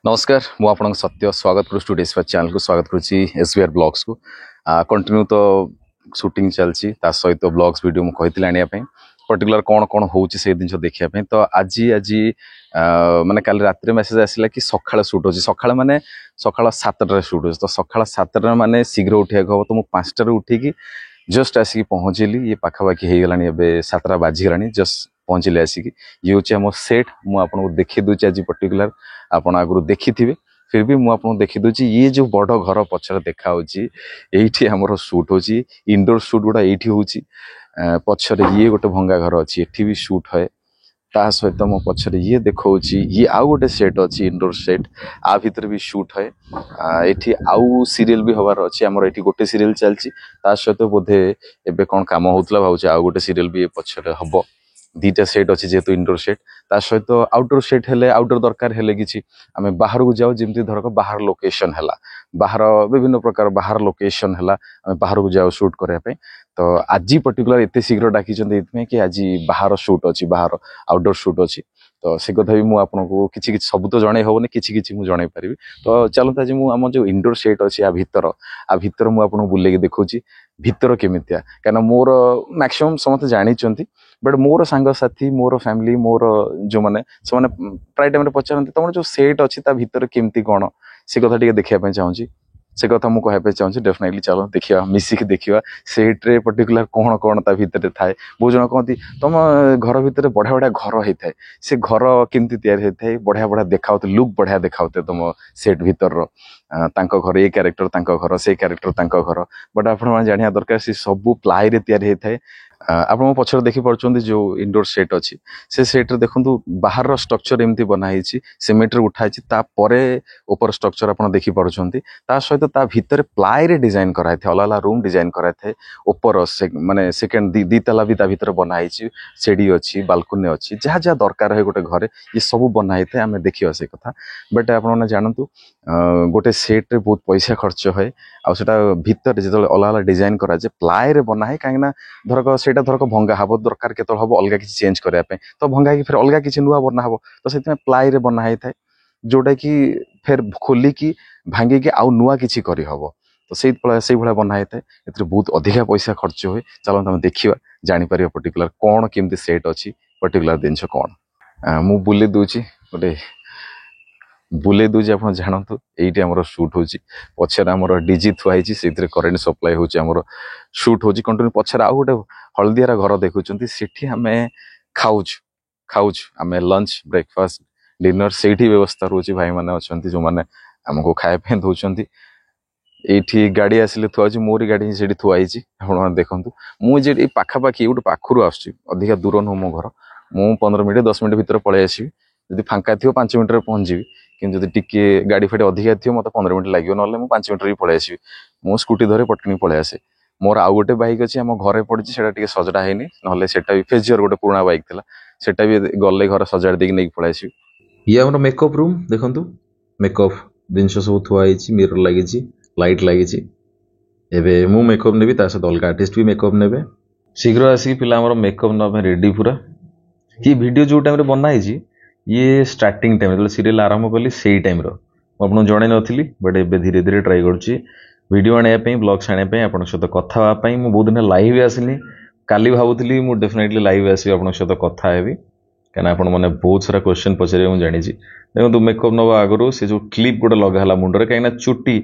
नमस्कार मु आपन सत्य स्वागत करुँ टुडेज चैनल को स्वागत करुँची एसबीआर ब्लॉग्स को कंटिन्यू तो शूटिंग चलती सहित ब्लॉग्स वीडियो मुझे आने पर्टिकुलर कौन कौन होची से दिन देखा तो आज आज माने कल रात मेसेज आसला कि सकाळ शूट होची सकाळ माने सकाळ 7 शूट होची तो सकाळ 7 माने शीघ्र उठा हम तो मुझे 5 उठिकी जस्ट आसिक पहुँचली ये पाखापाखि हो गलानी 7 बाजिगलानी जस्ट पहुँचले आसिक ये हूँ आम सेट मुझे देखी दूची आज पर्टिकुलर आपड़ आगु देखी थे फिर भी मुझे देखी दूची ये जो बड़ घर पचर देखा ये आमर शूट हो इंडोर शूट गुड़ा ये हूँ पचर ये गोटे भंगा घर अच्छी एठी भी शूट है ता सहित मो पचर ये देखा ये आउ गोटे सेट अच्छी इंडोर सेट आ भीतर भी शूट है एठी आउ सीरियल भी हबार अच्छी आमर एठी गोटे सीरियल चलची ता सहित बोधे एबे कौन काम होउतला भाउचे आउ गोटे सीरियल भी पचर हबो दीटा सेट अच्छी जेहेतु इंडोर सेट ता सहित आउटडोर सेट हेले आउटडोर दरकार हेले किछि आमे बाहर को जाऊ जेमती धरक बाहर लोकेशन हैला बाहर विभिन्न प्रकार बाहर लोकेशन हैला आमे बाहर को जाऊ शूट करया पे तो आज पर्टिकुलर एते शीघ्र डाकी चंदे इतमे कि आज बाहर शूट अच्छी बाहर आउटडोर शूट अच्छी तो से कथा भी मु आपनको किछि किछि सब तो जणे होबने किछि किछि मु जणे परिबी तो चलता आज मु हम जो इंडोर सेट अच्छी आ भीतर मु आपनको बुले के देखौची भीतर केमितिया काना मोर मैक्सिमम समस्त जानि चंती बट मोर सांग साथी मोर फैमिली मोर जो माने से माने प्राय टाइम रे पचारंती तमर जो सेट अछि ता भीतर केमती कोन से कथा टिके देखिया पे चाहूची से कथा मु कहबे चाहूची डेफिनेटली चलो देखिया मिसी के देखिया सेट रे पर्टिकुलर कोन कोन ता भीतर थाए बहु जन कहती तुम घर भीतर बढ़िया बढ़िया घर होई थाए से घर केमती तैयार होई थाए बढ़िया बढ़िया देखाउते लुक बढ़िया देखाउते तुम सेट भीतर रो तांको घर ए कैरेक्टर तांको घर से कैरेक्टर तांको घर बट आपण माने जानिया दरकार से सब प्लाई रे तैयार होई थाए आपण पछर देखि पड़छन्ती जो इंडोर सेट अछि से सेट रे देखंतु बाहर रो स्ट्रक्चर एमती बना हिची सीमेंट रे उठाइछि ता परे ऊपर स्ट्रक्चर आपण देखि पड़छन्ती ता सहित ता भीतर प्लाई रे डिजाइन कराय थे अलाला रूम डिजाइन कराय थे ऊपर माने सेकंड दी तला भी ता भीतर बना हिची सेडी अछि बालकनी अछि जहा जहा दरकार है गोटे घरे ये सब बना थे आमे देखियो से कथा बट आपण माने जानंतु गोटे सेट रे बहुत पैसा खर्च है आ सेटा भीतर जेतले अलाला डिजाइन करा जे प्लाई रे बना है काहेना धरक सेटा धरक भंगा हबो दरकार केतल हबो अलगा किछि चेंज करया पे तो भंगा की फिर अलगा किछि नुवा बना हबो तो सेति में प्लाई रे बना है थाए जोटा कि फिर खोली की भांगी के आउ नुआ किछि करी हबो तो से भला बना है थाए एतरे बहुत अधिका पैसा खर्च होय चलो हम देखिबा जानि परिबा पर्टिकुलर कोन केमती सेट अछि पर्टिकुलर दिनछ कोन मु बुले दोछि गोटे बुले दूजी आप जानतु ये आमर शूट होची पछर आमर डीजी थुआई से करेन्ट सप्लाई होची आमर शूट होची कंटिन्यू पछर आउ गोटे हलदियार घर देखुचंती सेठी हमें खाउच आमे लंच ब्रेकफास्ट डिनर सेठी व्यवस्था रोची भाई माने अछंती जो माने हमको खाए पे दउचंती एठी गाड़ी आसिले थुआची मोरी गाड़ी सेठी थुआईची आपण देखंतु मु जे ए पाखा पाखी गोटे पाखरु आछी अधिका दूर न मो घर मु 15 मिनिट 10 मिनिट भीतर पळे आसी जदि फांका थियो 5 मिनिट रे पहुंच जीवी किंतु जदि टिके गाड़ी फाड़ी अधिका थियो मते 15 मिनिट लागियो नले मु 5 मिनिट रे पळे आसी मु स्कूटी धरे पटनी पळे आसे मोर आउ गोटे बाइक अछि हम घरे पड़छि सेटा टिके सजडा हेनी नले सेटा भी फेजियर गोटे पुराना बाइक थिला सेटा भी गल्ले घर सजाड़ देकी नै पळे आसी ये हमर मेकअप रूम देखंतु मेकअप दिनस सब थुआइछि मिरर लागिछि लाइट लागिछि एबे मु मेकअप नेबी ता सहित अलगा आर्टिस्ट भी मेकअप नेबे शीघ्र आसी पिला हमर मेकअप नबे रेडी पूरा कि वीडियो जो टाइम रे बनाइछि ये स्टार्टिंग टाइम जो सीरियल आरंभ कली से टाइम आपको जन नी बट ए धीरे धीरे ट्राई करीडियो आने ब्लग्स आने आप सहित कथा मुझे बहुत दिन लाइव आसनी काली भावुली मुझे डेफिनेटली लाइव आसि आप सहित कथा हेबी कहीं आप बहुत सारा क्वेश्चन पचारे मुझे जानी देखो मेकअप नवा आगु से जो क्लिप गोटे लगा मुंडे कहीं चुटी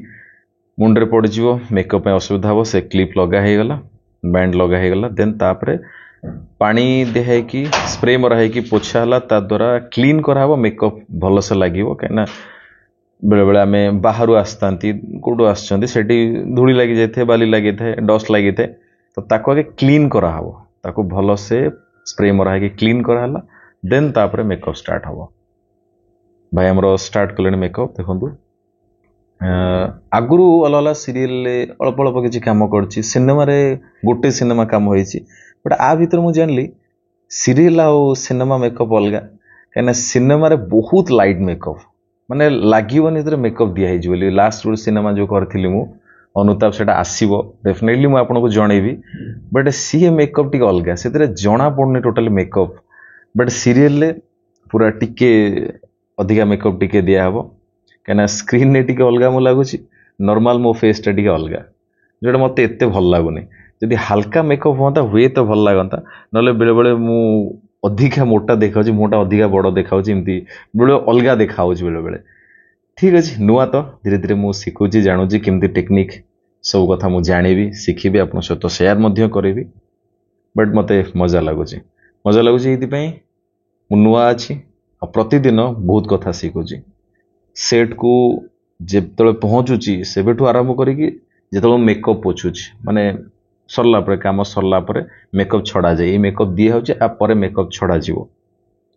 मुंडे पड़ज मेकअप असुविधा हम से क्लिप लगागला बैंड लगागला देन तापर पानी दिहे कि स्प्रे मरा है कि पोछा हला ता द्वारा क्लीन करा हबो मेकअप भल से लागिवो कहिना बेले बेले आमे बाहरु आस्तांती कोडो आछंती सेठी धूली लागि जायथे बाली लागि थे डस्ट लागि थे तो ताको आगे क्लीन करा हबो ताको भल से स्प्रे मरा है कि क्लीन करा हला देन तापर मेकअप स्टार्ट हबो भाई हमरो स्टार्ट कलेन मेकअप देखंतु आगुरु अलला सीरियल अल्प अल्प किछि काम करछि सिनेमा रे गोटे सिनेमा काम होईछि बट आ भीतर मुझे जानली सीरियल आउ सिनेमा मेकअप अलग कहीं सिनेमा रे बहुत लाइट मेकअप माने लागिवनी मेकअप दिया बोली लास्ट रोड सिनेमा जो करी मु अनुताप से आसो डेफिनेटली मुझे आपको जनइबी बट सी मेकअप टी अलग से जना पड़नी टोटाल मेकअप बट सीरियल पूरा टिके अधिका मेकअप टिके दिया हबो कहीं स्क्रीन ने टी अलग मो लगुच नॉर्मल मो फेस टा टी अलग जोटा मत एत भल लगुनि जदि हल्का मेकअप हाँ हुए तो भल लगता ना बेले बेले मु अधिका मोटा देखा मुटा अधिका बड़ देखा एमती बेले अलग देखा बेले बेले ठीक अच्छे नुआ तो धीरे धीरे मुझे शिखुची जानूची केमती टेक्निक सब कथा मुझे जानी शिखी आप सहित सेयार करी बट मत मजा लगुच ये नुआ अच्छी प्रतिदिन बहुत कथा शिखुची सेट को जो पहुँचुची से आरंभ करो मेकअप पोछुची माने सरला पर काम सरला पर मेकअप छड़ा जाए मेकअप दिया होपर मेकअप छड़ा जीवो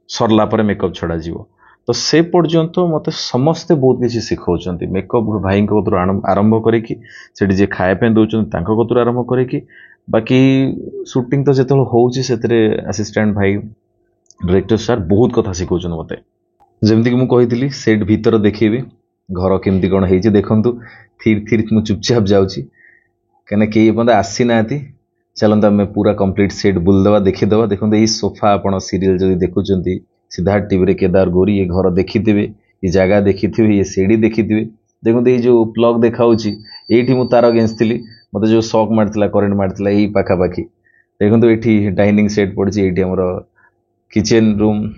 सरला पर मेकअप छड़ा जीवो तो से पर्यंत मत समस्ते बहुत किसी शिखाउछंती मेकअप भाई कतुर आरंभ करी खाया दौरान कतुर आरंभ करी बाकी शूटिंग तो जो होउची सेतरे असिस्टेंट भाई डायरेक्टर सर बहुत कथा शिखाउछन मते जमती कि मुझे सेट भीतर देखी घर केमती कौन है देखु थीर थीर मु चुपचाप जाऊँगी कहीं कई पद आसी ना चलता आम पूरा कंप्लीट सेट बुलदवा देखीदे देखो ये सोफा आप सीरियल जब देखुं सीधा टीवी रे केदार गौरी ये घर देखी ये जगह देखी ये सीढ़ी देखी देखो ये जो प्लग देखा ये मुझे तार गेंचली मत जो शॉक मारता करेन्ट मारता यही पाखापाखि देखो ये डाइनिंग सेट पड़ी ये आमर किचेन रूम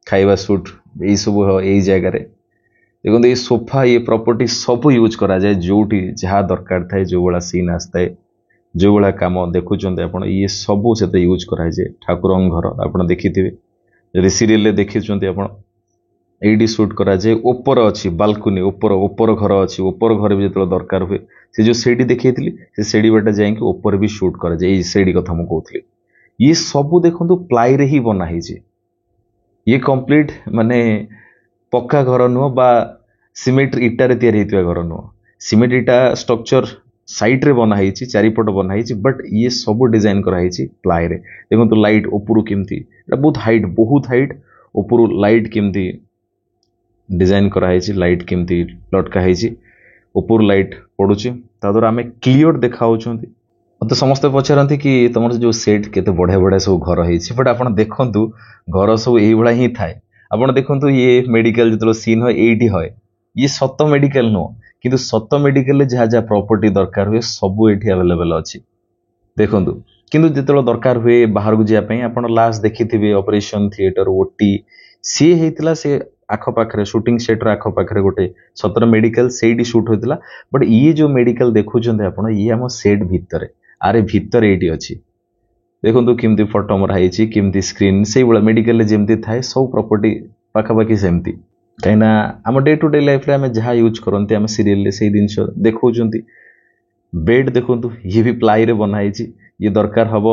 खाइबा सुट यही सब यही जगार देखो ये सोफा ये प्रॉपर्टी सब यूज करा जाए जोटी जहाँ दरकार थाए जो भाया सीन आसता है जो भाया कम देखुं आप ये सब से यूज कराए ठाकुर घर आप देखी जब सीरियल देखी आप ये शूट कराए ओपर अच्छी बालकुनी ओपर घर अच्छी ओपर घर भी जो दरकार हुए से जो सीढ़ी देखी से सीढ़ी बाटे जाए ओपर भी शूट कराए सीढ़ी कथा मुझे कहती ये सब देखो प्लाई रे ही बनाई ये कंप्लीट माने पक्का घर नुह बा सीमेंट इटारे तैयारी घर नुह सीमेंट इटा स्ट्रक्चर साइड रे बनाई चारिपट बनाई बट ये सब डिजाइन कराई प्लाई रे देखो लाइट उपरू केमती बहुत हाइट उपरू लाइट केमती डिजाइन कराई लाइट केमती लटका उपरू लाइट पड़ुची द्वारा आम क्लीयर देखा मत समस्ते पचारती कि तुम जो सेट केते बढ़िया बढ़िया सब घर है बट आप देखु घर सब यही ही थाए आप देखो ये मेडिकल जो सीन है ये है ये सत मेडिकल नुह कि सत मेडिकल जहाँ जहाँ प्रॉपर्टी दरकार हुए सब ये अवेलेबल अच्छी देखु किंतु जो दरकार हुए बाहर को जावाई आप लास्ट देखी ऑपरेशन थिएटर ओटी सी होता से आखपाखे शूटिंग सेट आखपाखे गोटे सतर मेडिकल से शूट होता बट ये जो मेडिकल देखुं आप ये आम सेट भितर आरे भितर ये अच्छी देखो केमती फोटो मराई केमती स्क्रीन से मेडिकल जमती थाए सब प्रॉपर्टी पाखापाखि सेमती कहीं आम डे टू डे लाइफ आम जहाँ यूज करते आम सीरियल से जिन देखा बेड देखो ये भी प्लाई रे बनाई ये दरकार हम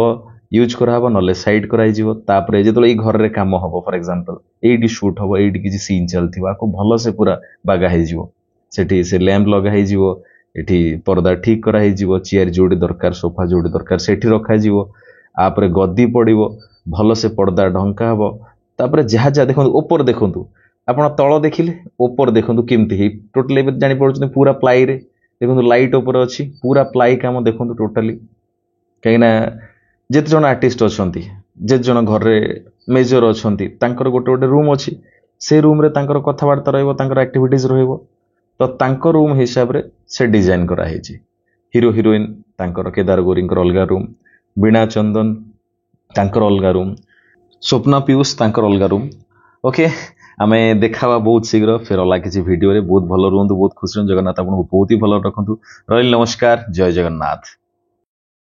यूज कराब ना साइड करापर जो ये घर में कम हम फॉर एग्जांपल ये शूट हम ये किसी सीन चलती आपको भल से पूरा बागा होटी से लैंप लगा ये पर्दा ठीक कराई चेयर जोड़ी दरकार सोफा जोड़ी दरकार से रखाई आप गद्दी पड़ो भल से पर्दा ढंका हम तापर जहाँ जहाँ देखो ओपर देखु आप तल देखिले ओपर देखो केमती टोटाली जापे पूरा प्लाई रे देखो लाइट ओपर अच्छी पूरा प्लाई काम देखो टोटाली कहीं जिते जन आर्टिस्ट अच्छा जिते जन घर मेजर अच्छा गोटे गोटे रूम अच्छी से रूम रे कथबार्ता रक्टिविटीज तो रूम हिसाब से डिजाइन कराई हीरो हिरोइन केदार गौरी अलग रूम वीणा चंदन अलग रूम स्वप्ना पीयूष अलग रूम ओके आम देखा बहुत शीघ्र फिर अलग किसी वीडियो रे बहुत भल रुहतु बहुत खुशी जगन्नाथ आपको बहुत ही भल रखु रही नमस्कार जय जगन्नाथ।